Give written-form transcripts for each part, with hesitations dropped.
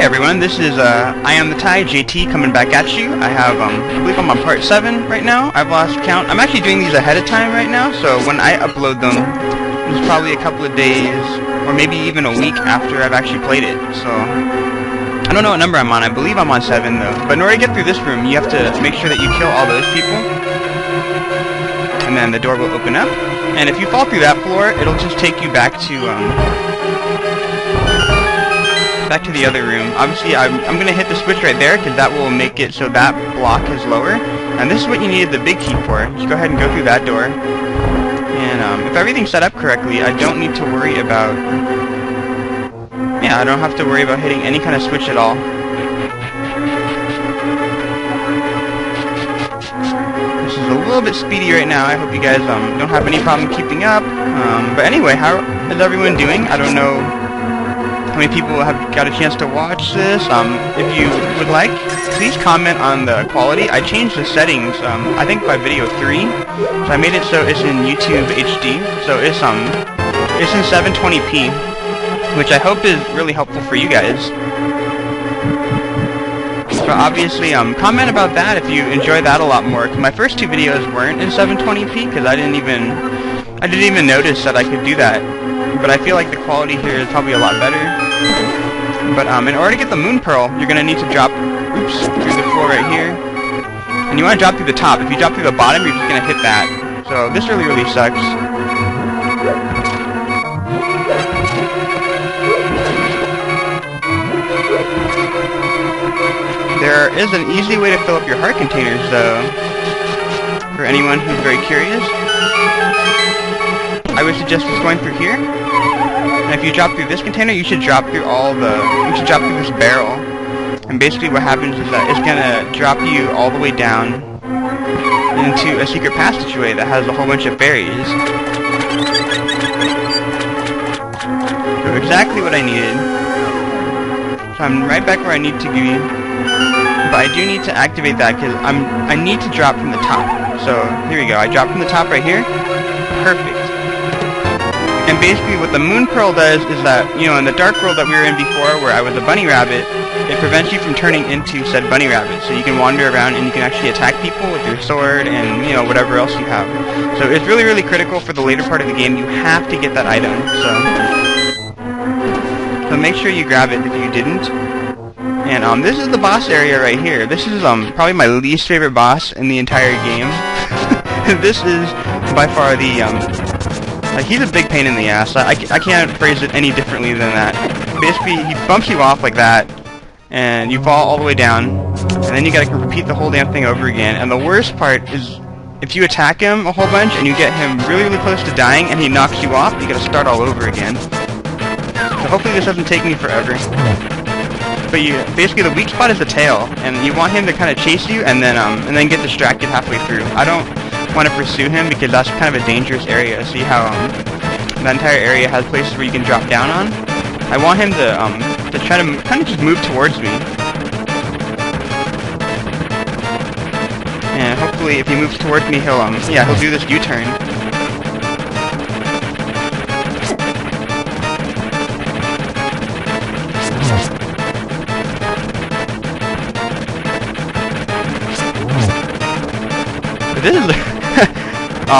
everyone, this is Iamthetie JT coming back at you. I have, I believe I'm on part 7 right now. I've lost count. I'm actually doing these ahead of time right now, so when I upload them, it's probably a couple of days, or maybe even a week after I've actually played it, so... I don't know what number I'm on. I believe I'm on 7, though. But in order to get through this room, you have to make sure that you kill all those people. And then the door will open up. And if you fall through that floor, it'll just take you back to the other room. Obviously, I'm going to hit the switch right there, because that will make it so that block is lower. And this is what you needed the big key for. Just go ahead and go through that door. And if everything's set up correctly, I don't need to worry about... Yeah, I don't have to worry about hitting any kind of switch at all. This is a little bit speedy right now. I hope you guys don't have any problem keeping up. But anyway, how is everyone doing? I don't know how many people have got a chance to watch this. If you would like, please comment on the quality. I changed the settings, I think by video 3. So I made it so it's in YouTube HD. So it's in 720p. Which I hope is really helpful for you guys. So obviously, comment about that if you enjoy that a lot more. Cause my first 2 videos weren't in 720p because I didn't even notice that I could do that. But I feel like the quality here is probably a lot better. But in order to get the moon pearl, you're gonna need to drop, through the floor right here. And you want to drop through the top. If you drop through the bottom, you're just gonna hit that. So this really sucks. There is an easy way to fill up your heart containers, though, for anyone who's very curious. I would suggest just going through here, and if you drop through this container, you should drop through this barrel. And basically what happens is that it's gonna drop you all the way down into a secret passageway that has a whole bunch of berries. So exactly what I needed. So I'm right back where I need to be. But I do need to activate that because I need to drop from the top. So here we go. I drop from the top right here. Perfect. And basically what the moon pearl does is that, you know, in the dark world that we were in before where I was a bunny rabbit, it prevents you from turning into said bunny rabbit. So you can wander around and you can actually attack people with your sword and, you know, whatever else you have. So it's really critical for the later part of the game. You have to get that item. So make sure you grab it if you didn't. And this is the boss area right here. This is probably my least favorite boss in the entire game. This is by far the like he's a big pain in the ass. I can't phrase it any differently than that. Basically, he bumps you off like that, and you fall all the way down, and then you gotta repeat the whole damn thing over again. And the worst part is if you attack him a whole bunch and you get him really close to dying, and he knocks you off, you gotta start all over again. So hopefully this doesn't take me forever. But basically the weak spot is the tail, and you want him to kind of chase you and then get distracted halfway through. I don't want to pursue him because that's kind of a dangerous area. See how that entire area has places where you can drop down on? I want him to try to kind of just move towards me. And hopefully if he moves towards me, he'll do this U-turn.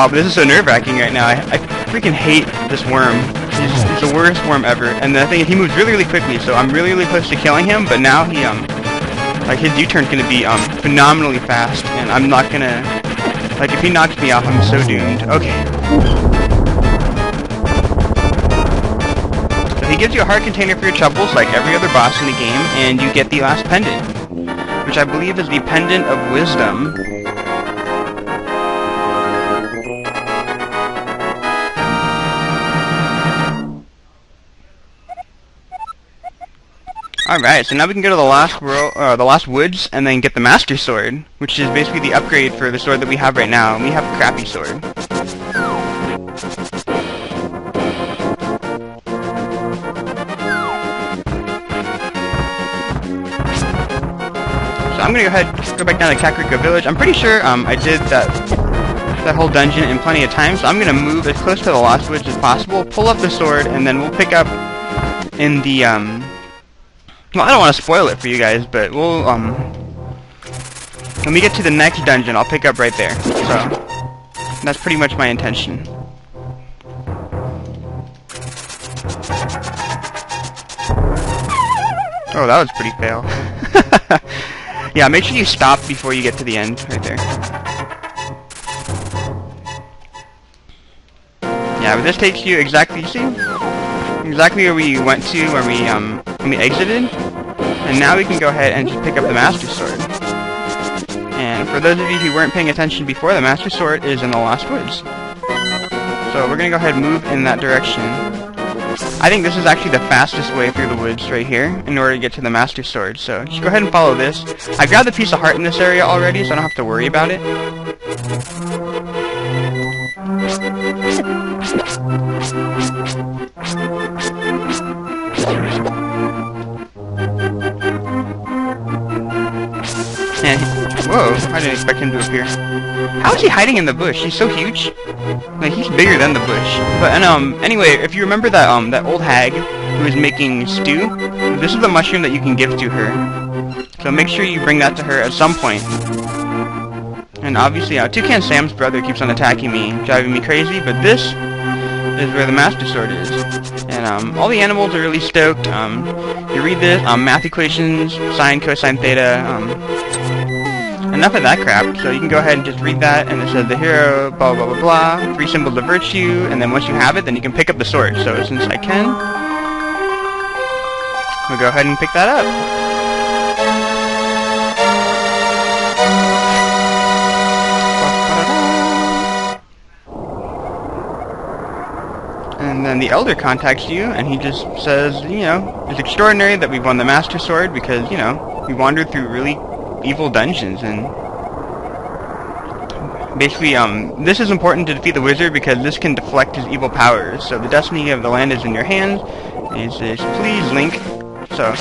This is so nerve-wracking right now. I freaking hate this worm. He's the worst worm ever. And the thing is, he moves really quickly, so I'm really close to killing him. But now he like his U-turn's gonna be phenomenally fast, and I'm not gonna if he knocks me off, I'm so doomed. Okay. So he gives you a heart container for your troubles, like every other boss in the game, and you get the last pendant, which I believe is the Pendant of Wisdom. Alright, so now we can go to the last woods and then get the Master Sword, which is basically the upgrade for the sword that we have right now, and we have a crappy sword. So I'm gonna go back down to Kakariko Village. I'm pretty sure I did that whole dungeon in plenty of time, so I'm gonna move as close to the last woods as possible, pull up the sword, and then we'll pick up in the Well, I don't want to spoil it for you guys, but we'll, when we get to the next dungeon, I'll pick up right there. So, that's pretty much my intention. Oh, that was pretty fail. Yeah, make sure you stop before you get to the end, right there. Yeah, but this takes you exactly, see? Exactly where we went to when we exited. And now we can go ahead and just pick up the Master Sword. And for those of you who weren't paying attention before, the Master Sword is in the Lost Woods. So we're gonna go ahead and move in that direction. I think this is actually the fastest way through the woods right here in order to get to the Master Sword. So just go ahead and follow this. I grabbed the piece of heart in this area already, so I don't have to worry about it. And whoa, I didn't expect him to appear. How is he hiding in the bush? He's so huge. Like, he's bigger than the bush. But, anyway, if you remember that, that old hag who was making stew, this is the mushroom that you can give to her. So make sure you bring that to her at some point. And obviously, Toucan Sam's brother keeps on attacking me, driving me crazy, but this is where the Master Sword is. And, all the animals are really stoked. You read this, math equations, sine, cosine, theta, enough of that crap, so you can go ahead and just read that, and it says the hero, blah blah blah blah, 3 symbols of virtue, and then once you have it, then you can pick up the sword. So since I can, we'll go ahead and pick that up. And then the Elder contacts you, and he just says, you know, it's extraordinary that we've won the Master Sword because, you know, we wandered through really evil dungeons, and basically, this is important to defeat the wizard because this can deflect his evil powers. So the destiny of the land is in your hands. And he says, please, Link. So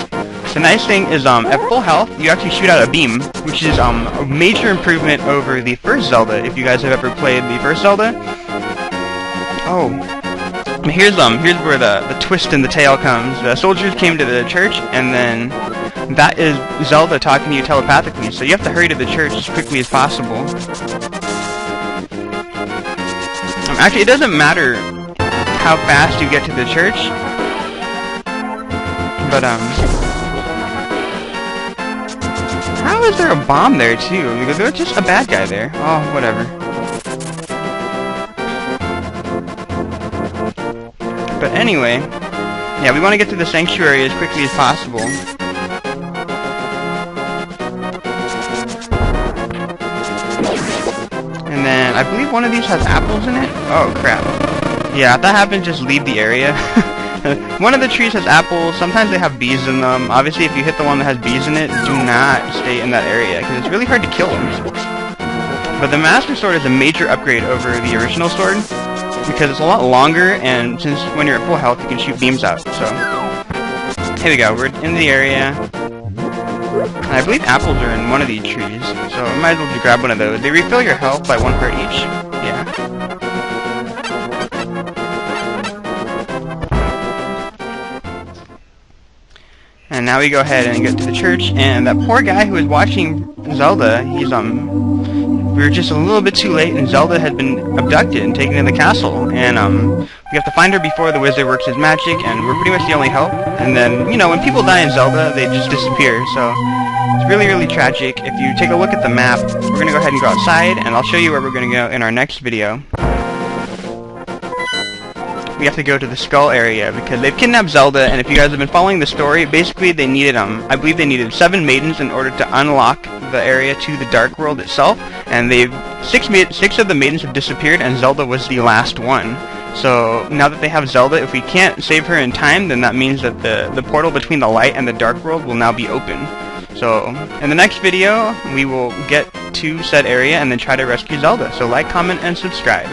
the nice thing is, at full health, you actually shoot out a beam, which is a major improvement over the first Zelda. If you guys have ever played the first Zelda, oh, here's where the twist in the tale comes. The soldiers came to the church, and then that is Zelda talking to you telepathically, so you have to hurry to the church as quickly as possible. Actually, it doesn't matter how fast you get to the church, but, how is there a bomb there, too? Because there's just a bad guy there. Oh, whatever. But anyway, yeah, we want to get to the sanctuary as quickly as possible. And then, I believe one of these has apples in it? Oh, crap. Yeah, if that happens, just leave the area. One of the trees has apples, sometimes they have bees in them. Obviously, if you hit the one that has bees in it, do not stay in that area, because it's really hard to kill them. But the Master Sword is a major upgrade over the original sword, because it's a lot longer, and since when you're at full health, you can shoot beams out. So, here we go, we're in the area. And I believe apples are in one of these trees, so I might as well just grab one of those. They refill your health by 1 heart each. Yeah. And now we go ahead and get to the church, and that poor guy who was watching Zelda, he's, we were just a little bit too late, and Zelda had been abducted and taken to the castle, and, we have to find her before the wizard works his magic, and we're pretty much the only hope. And then, you know, when people die in Zelda, they just disappear, so it's really, really tragic. If you take a look at the map, we're gonna go ahead and go outside, and I'll show you where we're gonna go in our next video. We have to go to the skull area because they've kidnapped Zelda, and if you guys have been following the story, basically they needed, I believe they needed 7 maidens in order to unlock the area to the Dark World itself, and six of the maidens have disappeared, and Zelda was the last one. So now that they have Zelda, if we can't save her in time, then that means that the portal between the light and the Dark World will now be open. So in the next video, we will get to said area and then try to rescue Zelda. So like, comment, and subscribe.